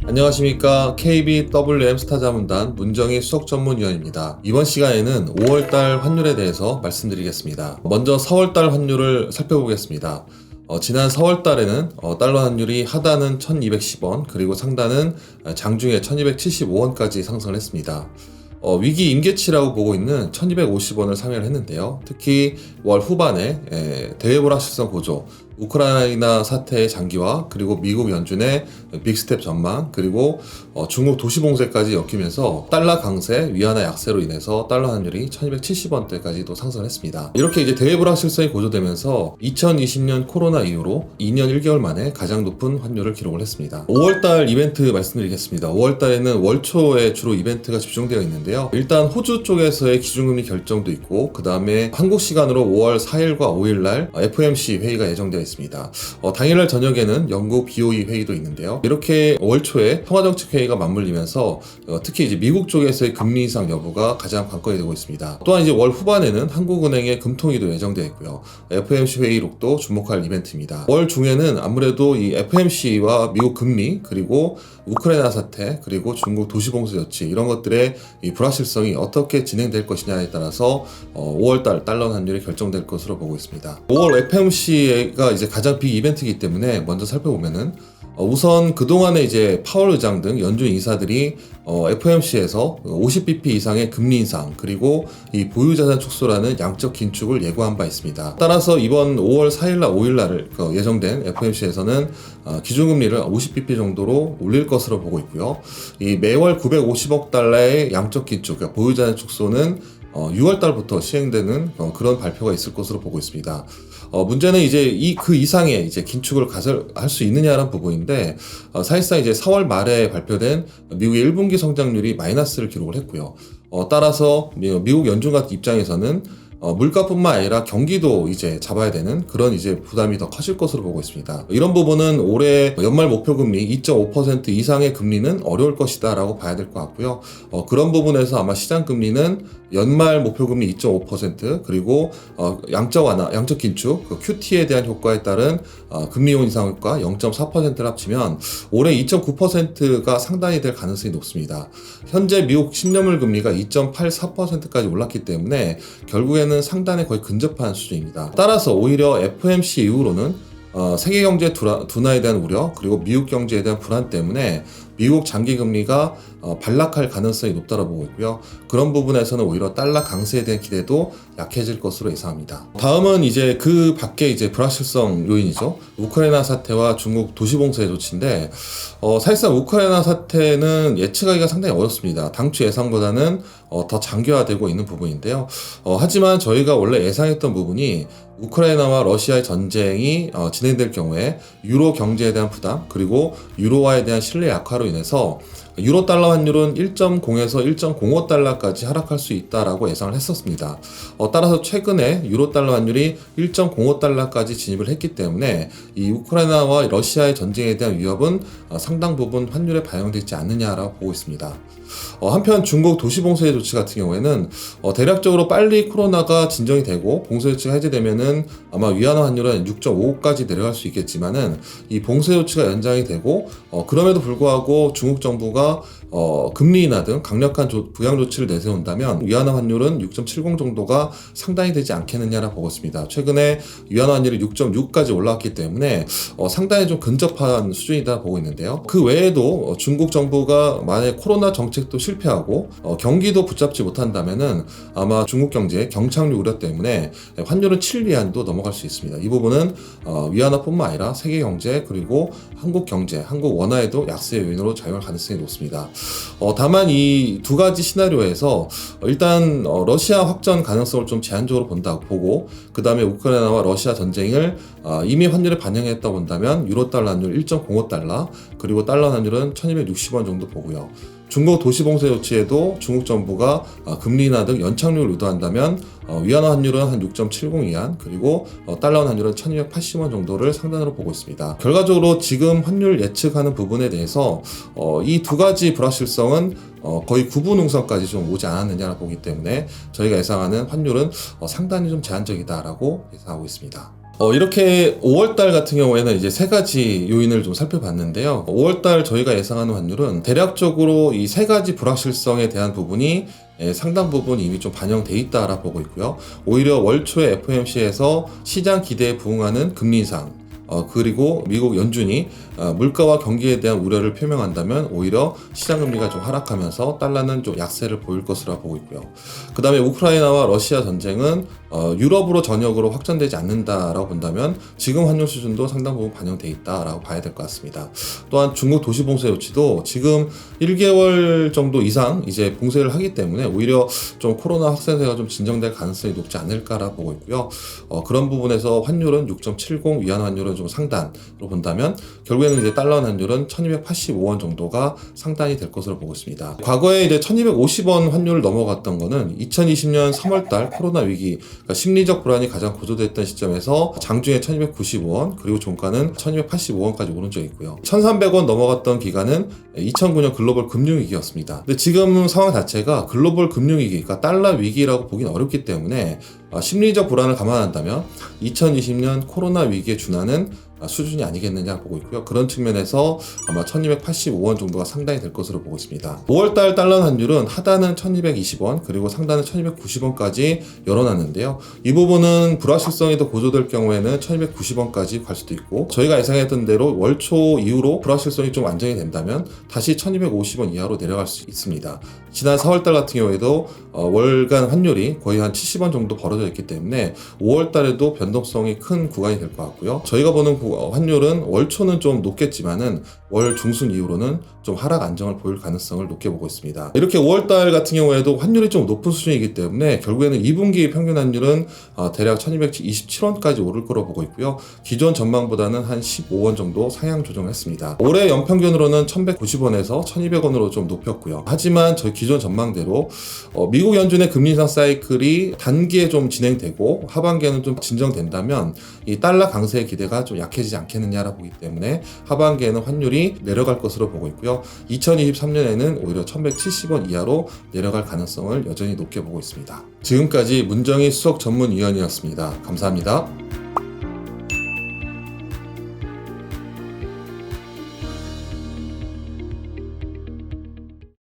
안녕하십니까. KBWM 스타자문단 문정희 수석전문위원입니다. 이번 시간에는 5월달 환율에 대해서 말씀드리겠습니다. 먼저 4월달 환율을 살펴보겠습니다. 지난 4월달에는 달러 환율이 하단은 1210원 그리고 상단은 장중에 1275원까지 상승을 했습니다. 위기 임계치라고 보고 있는 1250원을 상회를 했는데요. 특히 월 후반에 대외불확실성 고조, 우크라이나 사태의 장기화, 그리고 미국 연준의 빅스텝 전망, 그리고 중국 도시봉쇄까지 엮이면서 달러 강세, 위안화 약세로 인해서 달러 환율이 1270원대까지도 상승을 했습니다. 이렇게 이제 대외불확실성이 고조되면서 2020년 코로나 이후로 2년 1개월 만에 가장 높은 환율을 기록을 했습니다. 5월달 이벤트 말씀드리겠습니다. 5월달에는 월초에 주로 이벤트가 집중되어 있는데요. 일단 호주 쪽에서의 기준금리 결정도 있고, 그 다음에 한국 시간으로 5월 4일과 5일날 FOMC 회의가 예정되어 있습니다. 당일날 저녁에는 영국 BOE 회의도 있는데요. 이렇게 월초에 통화정책 회의가 맞물리면서 특히 이제 미국 쪽에서의 금리 인상 여부가 가장 관건이 되고 있습니다. 또한 이제 월 후반에는 한국은행의 금통위도 예정되어 있고요. FOMC 회의록도 주목할 이벤트입니다. 월 중에는 아무래도 이 FOMC와 미국 금리, 그리고 우크라이나 사태, 그리고 중국 도시봉쇄 조치, 이런 것들의 이 불확실성이 어떻게 진행될 것이냐에 따라서 5월달 달러 환율이 결정될 것으로 보고 있습니다. 5월 FOMC가 이제 가장 빅 이벤트이기 때문에 먼저 살펴보면은 우선 그동안에 이제 파월 의장 등 연준 인사들이 FOMC에서 50bp 이상의 금리 인상, 그리고 이 보유자산 축소라는 양적 긴축을 예고한 바 있습니다. 따라서 이번 5월 4일날 5일날 예정된 FOMC에서는 기준금리를 50bp 정도로 올릴 것으로 보고 있고요. 이 매월 950억 달러의 양적 긴축, 그러니까 보유자산 축소는 6월달부터 시행되는 그런 발표가 있을 것으로 보고 있습니다. 문제는 이제 그 이상의 이제 긴축을 할 수 있느냐라는 부분인데, 사실상 이제 4월 말에 발표된 미국의 1분기 성장률이 마이너스를 기록을 했고요. 따라서 미국 연준 같은 입장에서는 물가뿐만 아니라 경기도 이제 잡아야 되는 그런 이제 부담이 더 커질 것으로 보고 있습니다. 이런 부분은 올해 연말 목표 금리 2.5% 이상의 금리는 어려울 것이다 라고 봐야 될 것 같고요. 그런 부분에서 아마 시장 금리는 연말 목표 금리 2.5% 그리고 양적 완화, 양적 긴축, QT에 대한 효과에 따른 금리 인상 효과 0.4%를 합치면 올해 2.9%가 상당히 될 가능성이 높습니다. 현재 미국 10년물 금리가 2.84%까지 올랐기 때문에 결국에는 상단에 거의 근접한 수준입니다. 따라서 오히려 FOMC 이후로는 세계 경제 둔화에 대한 우려, 그리고 미국 경제에 대한 불안 때문에 미국 장기 금리가 반락할 가능성이 높다고 보고 있고요. 그런 부분에서는 오히려 달러 강세에 대한 기대도 약해질 것으로 예상합니다. 다음은 이제 그 밖에 이제 불확실성 요인이죠. 우크라이나 사태와 중국 도시봉쇄 조치인데, 사실상 우크라이나 사태는 예측하기가 상당히 어렵습니다. 당초 예상보다는 더 장기화되고 있는 부분인데요. 하지만 저희가 원래 예상했던 부분이 우크라이나와 러시아의 전쟁이 진행될 경우에 유로 경제에 대한 부담, 그리고 유로화에 대한 신뢰 약화로 인해서 유로 달러 환율은 1.0에서 1.05달러까지 하락할 수 있다라고 예상을 했었습니다. 따라서 최근에 유로 달러 환율이 1.05달러까지 진입을 했기 때문에 이 우크라이나와 러시아의 전쟁에 대한 위협은 상당 부분 환율에 반영되지 않느냐라고 보고 있습니다. 한편 중국 도시봉쇄 조치 같은 경우에는 대략적으로 빨리 코로나가 진정이 되고 봉쇄 조치가 해제되면은 아마 위안화 환율은 6.5까지 내려갈 수 있겠지만은 이 봉쇄 조치가 연장이 되고 그럼에도 불구하고 중국 정부가 금리 인하 등 강력한 부양 조치를 내세운다면 위안화 환율은 6.70 정도가 상당히 되지 않겠느냐라고 보고 있습니다. 최근에 위안화 환율이 6.6까지 올라왔기 때문에 상당히 좀 근접한 수준이다 보고 있는데요. 그 외에도 중국 정부가 만약 코로나 정책도 실패하고 경기도 붙잡지 못한다면은 아마 중국 경제 경착륙 우려 때문에 환율은 7위안도 넘어갈 수 있습니다. 이 부분은 위안화뿐만 아니라 세계 경제, 그리고 한국 경제, 한국 원화에도 약세 요인으로 작용할 가능성이 높습니다. 다만 이 두 가지 시나리오에서 일단 러시아 확전 가능성을 좀 제한적으로 보고, 그 다음에 우크라이나와 러시아 전쟁을 이미 환율에 반영했다 본다면 유로 달러 환율 1.05달러, 그리고 달러 환율은 1260원 정도 보고요. 중국 도시봉쇄 조치에도 중국 정부가 금리 인하 등 연착륙을 유도한다면 위안화 환율은 한 6.70위안, 그리고 달러 환율은 1280원 정도를 상단으로 보고 있습니다. 결과적으로 지금 환율 예측하는 부분에 대해서 이 두 가지 불확실성은 거의 구분응선까지 좀 오지 않았느냐라고 보기 때문에 저희가 예상하는 환율은 상당히 좀 제한적이다라고 예상하고 있습니다. 이렇게 5월달 같은 경우에는 이제 세 가지 요인을 좀 살펴봤는데요. 5월달 저희가 예상하는 환율은 대략적으로 이 세 가지 불확실성에 대한 부분이 상당 부분 이미 좀 반영돼 있다라고 보고 있고요. 오히려 월 초에 FOMC에서 시장 기대에 부응하는 금리 인상, 그리고 미국 연준이 물가와 경기에 대한 우려를 표명한다면 오히려 시장 금리가 좀 하락하면서 달러는 좀 약세를 보일 것으로 보고 있고요. 그 다음에 우크라이나와 러시아 전쟁은 유럽으로 전역으로 확전되지 않는다라고 본다면 지금 환율 수준도 상당 부분 반영돼 있다라고 봐야 될 것 같습니다. 또한 중국 도시 봉쇄 조치도 지금 1개월 정도 이상 이제 봉쇄를 하기 때문에 오히려 좀 코로나 확산세가 좀 진정될 가능성이 높지 않을까라고 보고 있고요. 그런 부분에서 환율은 6.70, 위안 환율은 좀 상단으로 본다면 결국에는 이제 달러 환율은 1285원 정도가 상단이 될 것으로 보고 있습니다. 과거에 이제 1250원 환율을 넘어갔던 거는 2020년 3월달 코로나 위기, 그러니까 심리적 불안이 가장 고조됐던 시점에서 장중에 1295원, 그리고 종가는 1285원까지 오른 적이 있고요. 1300원 넘어갔던 기간은 2009년 글로벌 금융위기였습니다. 근데 지금 상황 자체가 글로벌 금융위기, 그러니까 달러 위기라고 보긴 어렵기 때문에 심리적 불안을 감안한다면 2020년 코로나 위기에 준하는 수준이 아니겠느냐 보고 있고요. 그런 측면에서 아마 1285원 정도가 상당히 될 것으로 보고 있습니다. 5월달 달러 환율은 하단은 1220원, 그리고 상단은 1290원까지 열어놨는데요. 이 부분은 불확실성이 더 고조될 경우에는 1290원까지 갈 수도 있고, 저희가 예상했던 대로 월초 이후로 불확실성이 좀 안정이 된다면 다시 1250원 이하로 내려갈 수 있습니다. 지난 4월달 같은 경우에도 월간 환율이 거의 한 70원 정도 벌어져 있기 때문에 5월달에도 변동성이 큰 구간이 될 것 같고요. 저희가 보는 환율은 월초는 좀 높겠지만은 월 중순 이후로는 좀 하락 안정을 보일 가능성을 높게 보고 있습니다. 이렇게 5월달 같은 경우에도 환율이 좀 높은 수준이기 때문에 결국에는 2분기 평균 환율은 대략 1227원까지 오를 거로 보고 있고요. 기존 전망보다는 한 15원 정도 상향 조정했습니다. 올해 연평균으로는 1190원에서 1200원으로 좀 높였고요. 하지만 저희 기존 전망대로 미국 연준의 금리 인상 사이클이 단기에 좀 진행되고 하반기에는 좀 진정된다면 이 달러 강세의 기대가 좀 약해지지 않겠느냐라고 보기 때문에 하반기에는 환율이 내려갈 것으로 보고 있고요. 2023년에는 오히려 1170원 이하로 내려갈 가능성을 여전히 높게 보고 있습니다. 지금까지 문정희 수석 전문위원이었습니다. 감사합니다.